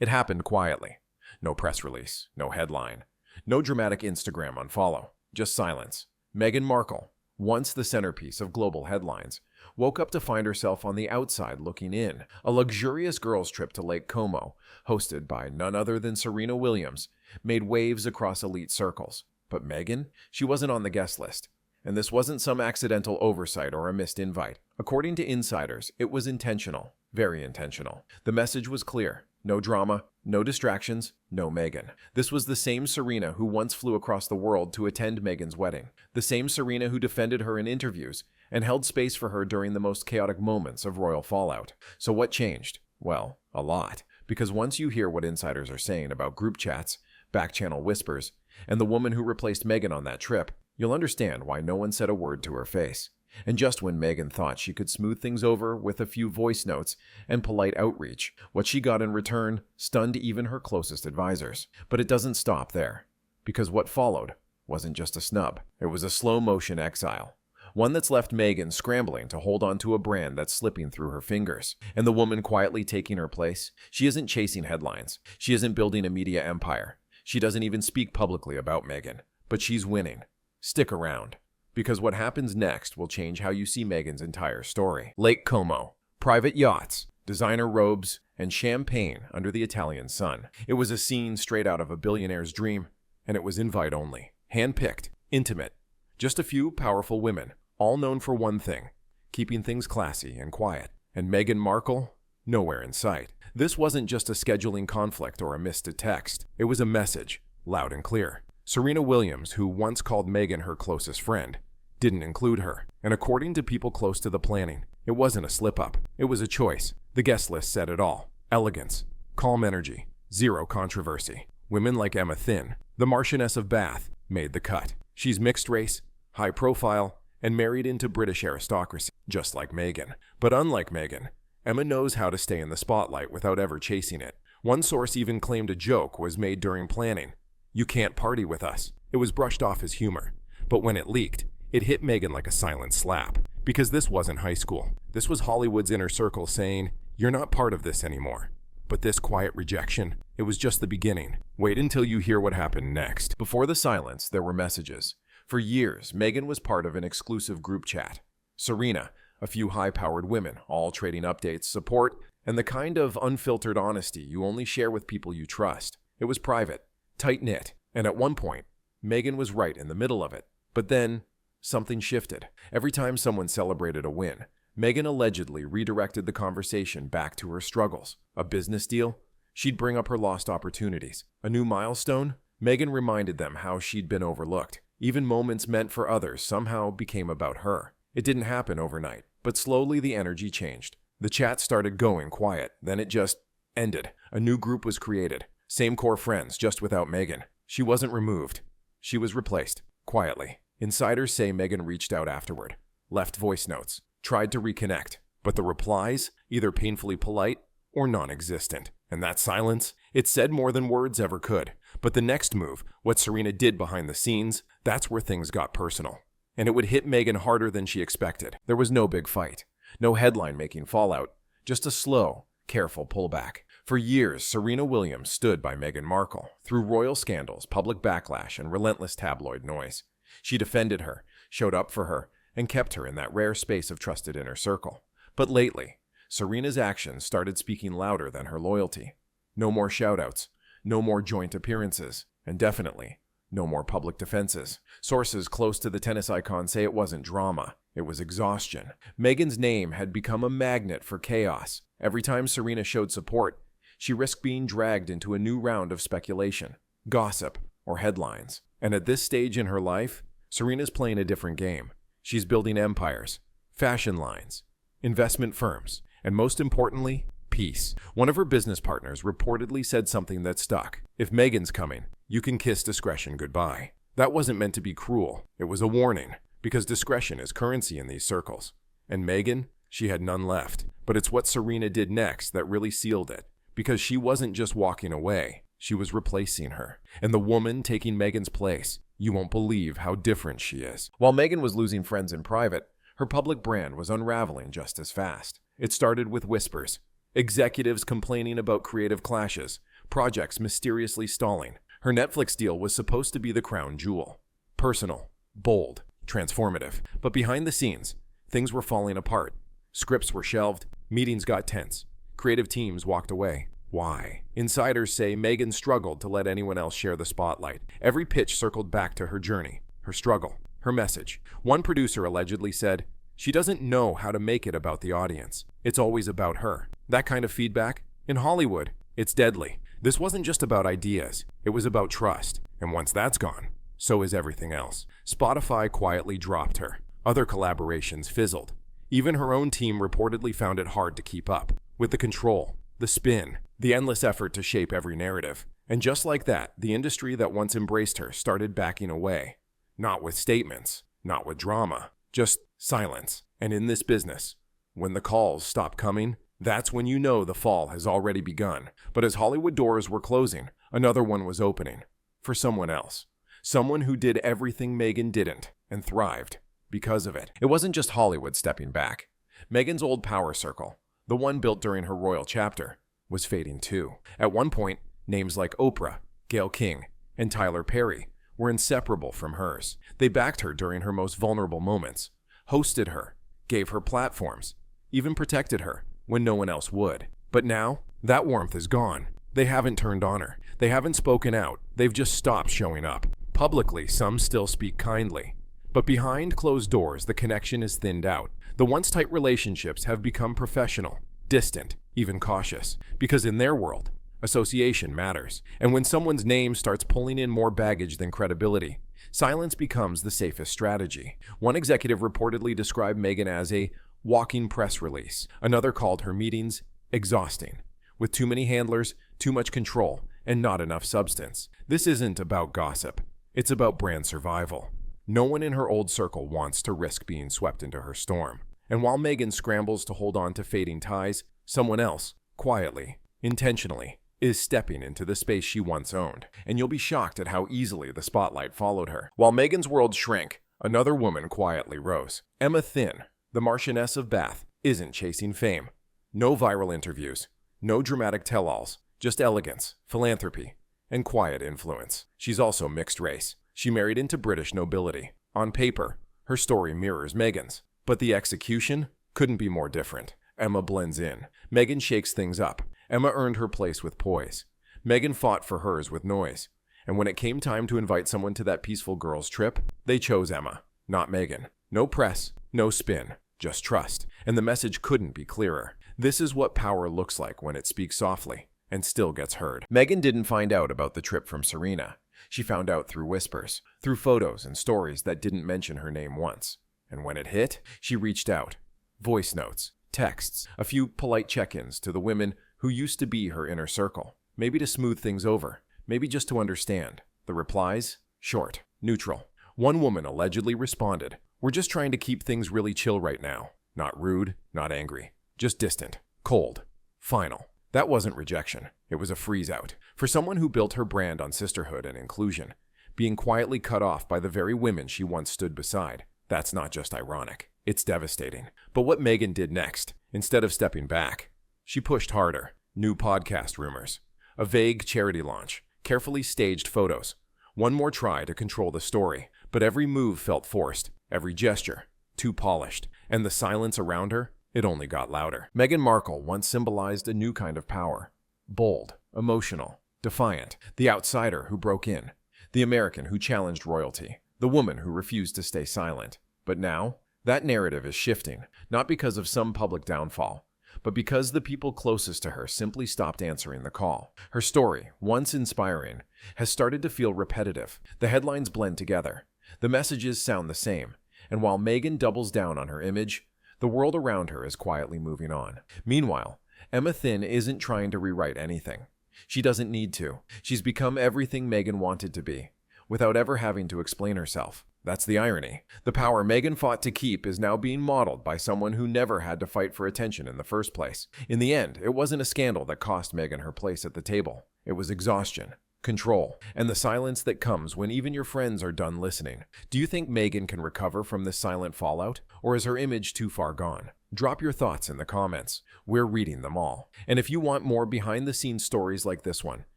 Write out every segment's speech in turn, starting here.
It happened quietly. No press release, no headline, no dramatic Instagram unfollow, just silence. Meghan Markle, once the centerpiece of global headlines, woke up to find herself on the outside looking in. A luxurious girls' trip to Lake Como, hosted by none other than Serena Williams, made waves across elite circles. But Meghan, she wasn't on the guest list. And this wasn't some accidental oversight or a missed invite. According to insiders, it was intentional, very intentional. The message was clear. No drama, no distractions, no Meghan. This was the same Serena who once flew across the world to attend Meghan's wedding. The same Serena who defended her in interviews and held space for her during the most chaotic moments of royal fallout. So what changed? Well, a lot. Because once you hear what insiders are saying about group chats, backchannel whispers, and the woman who replaced Meghan on that trip, you'll understand why no one said a word to her face. And just when Meghan thought she could smooth things over with a few voice notes and polite outreach, what she got in return stunned even her closest advisors. But it doesn't stop there, because what followed wasn't just a snub. It was a slow-motion exile, one that's left Meghan scrambling to hold on to a brand that's slipping through her fingers. And the woman quietly taking her place, she isn't chasing headlines. She isn't building a media empire. She doesn't even speak publicly about Meghan, but she's winning. Stick around, because what happens next will change how you see Meghan's entire story. Lake Como, private yachts, designer robes, and champagne under the Italian sun. It was a scene straight out of a billionaire's dream, and it was invite only. Hand-picked, intimate, just a few powerful women, all known for one thing, keeping things classy and quiet. And Meghan Markle, nowhere in sight. This wasn't just a scheduling conflict or a missed text. It was a message, loud and clear. Serena Williams, who once called Meghan her closest friend, didn't include her. And according to people close to the planning, it wasn't a slip-up. It was a choice. The guest list said it all. Elegance, calm energy, zero controversy. Women like Thynn, the Marchioness of Bath, made the cut. She's mixed race, high profile, and married into British aristocracy, just like Meghan. But unlike Meghan, Emma knows how to stay in the spotlight without ever chasing it. One source even claimed a joke was made during planning. "You can't party with us." It was brushed off as humor. But when it leaked, it hit Meghan like a silent slap. Because this wasn't high school. This was Hollywood's inner circle saying, "You're not part of this anymore." But this quiet rejection, it was just the beginning. Wait until you hear what happened next. Before the silence, there were messages. For years, Meghan was part of an exclusive group chat. Serena, a few high-powered women, all trading updates, support, and the kind of unfiltered honesty you only share with people you trust. It was private, tight-knit, and at one point, Meghan was right in the middle of it. But then, something shifted. Every time someone celebrated a win, Meghan allegedly redirected the conversation back to her struggles. A business deal? She'd bring up her lost opportunities. A new milestone? Meghan reminded them how she'd been overlooked. Even moments meant for others somehow became about her. It didn't happen overnight, but slowly the energy changed. The chat started going quiet, then it just ended. A new group was created. Same core friends, just without Meghan. She wasn't removed. She was replaced, quietly. Insiders say Meghan reached out afterward, left voice notes, tried to reconnect, but the replies, either painfully polite or non-existent. And that silence, it said more than words ever could. But the next move, what Serena did behind the scenes, that's where things got personal. And it would hit Meghan harder than she expected. There was no big fight, no headline-making fallout, just a slow, careful pullback. For years, Serena Williams stood by Meghan Markle through royal scandals, public backlash, and relentless tabloid noise. She defended her, showed up for her, and kept her in that rare space of trusted inner circle. But lately, Serena's actions started speaking louder than her loyalty. No more shoutouts, no more joint appearances, and definitely no more public defenses. Sources close to the tennis icon say it wasn't drama, it was exhaustion. Meghan's name had become a magnet for chaos. Every time Serena showed support, she risked being dragged into a new round of speculation, gossip, or headlines. And at this stage in her life, Serena's playing a different game. She's building empires, fashion lines, investment firms, and most importantly, peace. One of her business partners reportedly said something that stuck. "If Meghan's coming, you can kiss discretion goodbye." That wasn't meant to be cruel. It was a warning, because discretion is currency in these circles. And Meghan, she had none left. But it's what Serena did next that really sealed it, because she wasn't just walking away. She was replacing her. And the woman taking Meghan's place, you won't believe how different she is. While Meghan was losing friends in private, her public brand was unraveling just as fast. It started with whispers. Executives complaining about creative clashes, projects mysteriously stalling. Her Netflix deal was supposed to be the crown jewel. Personal, bold, transformative. But behind the scenes, things were falling apart. Scripts were shelved, meetings got tense, creative teams walked away. Why? Insiders say Meghan struggled to let anyone else share the spotlight. Every pitch circled back to her journey, her struggle, her message. One producer allegedly said, "She doesn't know how to make it about the audience. It's always about her." That kind of feedback? In Hollywood, it's deadly. This wasn't just about ideas. It was about trust. And once that's gone, so is everything else. Spotify quietly dropped her. Other collaborations fizzled. Even her own team reportedly found it hard to keep up. With the control, the spin, the endless effort to shape every narrative. And just like that, the industry that once embraced her started backing away. Not with statements, not with drama, just silence. And in this business, when the calls stop coming, that's when you know the fall has already begun. But as Hollywood doors were closing, another one was opening. For someone else. Someone who did everything Meghan didn't, and thrived because of it. It wasn't just Hollywood stepping back. Meghan's old power circle, the one built during her royal chapter, was fading too. At one point, names like Oprah, Gayle King, and Tyler Perry were inseparable from hers. They backed her during her most vulnerable moments, hosted her, gave her platforms, even protected her when no one else would. But now, that warmth is gone. They haven't turned on her. They haven't spoken out. They've just stopped showing up. Publicly, some still speak kindly. But behind closed doors, the connection is thinned out. The once tight relationships have become professional, distant, even cautious. Because in their world, association matters. And when someone's name starts pulling in more baggage than credibility, silence becomes the safest strategy. One executive reportedly described Meghan as a walking press release. Another called her meetings exhausting, with too many handlers, too much control, and not enough substance. This isn't about gossip. It's about brand survival. No one in her old circle wants to risk being swept into her storm. And while Meghan scrambles to hold on to fading ties, someone else, quietly, intentionally, is stepping into the space she once owned. And you'll be shocked at how easily the spotlight followed her. While Meghan's world shrank, another woman quietly rose. Emma Thynn, the Marchioness of Bath, isn't chasing fame. No viral interviews, no dramatic tell-alls, just elegance, philanthropy, and quiet influence. She's also mixed race. She married into British nobility. On paper, her story mirrors Meghan's, but the execution couldn't be more different. Emma blends in. Meghan shakes things up. Emma earned her place with poise. Meghan fought for hers with noise. And when it came time to invite someone to that peaceful girls' trip, they chose Emma, not Meghan. No press, no spin, just trust. And the message couldn't be clearer. This is what power looks like when it speaks softly and still gets heard. Meghan didn't find out about the trip from Serena. She found out through whispers, through photos and stories that didn't mention her name once. And when it hit, she reached out. Voice notes, texts, a few polite check-ins to the women who used to be her inner circle. Maybe to smooth things over, maybe just to understand. The replies? Short, neutral. One woman allegedly responded, "We're just trying to keep things really chill right now. Not rude, not angry. Just distant, cold, final." That wasn't rejection. It was a freeze-out. For someone who built her brand on sisterhood and inclusion, being quietly cut off by the very women she once stood beside, that's not just ironic. It's devastating. But what Meghan did next, instead of stepping back, she pushed harder. New podcast rumors, a vague charity launch, carefully staged photos. One more try to control the story, but every move felt forced, every gesture too polished, and the silence around her, it only got louder. Meghan Markle once symbolized a new kind of power. Bold, emotional, defiant, the outsider who broke in, the American who challenged royalty, the woman who refused to stay silent. But now, that narrative is shifting, not because of some public downfall, but because the people closest to her simply stopped answering the call. Her story, once inspiring, has started to feel repetitive. The headlines blend together. The messages sound the same. And while Meghan doubles down on her image, the world around her is quietly moving on. Meanwhile, Emma Thynn isn't trying to rewrite anything. She doesn't need to. She's become everything Meghan wanted to be, without ever having to explain herself. That's the irony. The power Meghan fought to keep is now being modeled by someone who never had to fight for attention in the first place. In the end, it wasn't a scandal that cost Meghan her place at the table. It was exhaustion, control, and the silence that comes when even your friends are done listening. Do you think Meghan can recover from this silent fallout, or is her image too far gone? Drop your thoughts in the comments. We're reading them all. And if you want more behind-the-scenes stories like this one,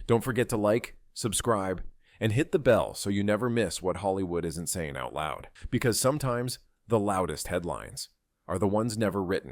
Don't forget to like, subscribe, and hit the bell so you never miss what Hollywood isn't saying out loud. Because sometimes the loudest headlines are the ones never written.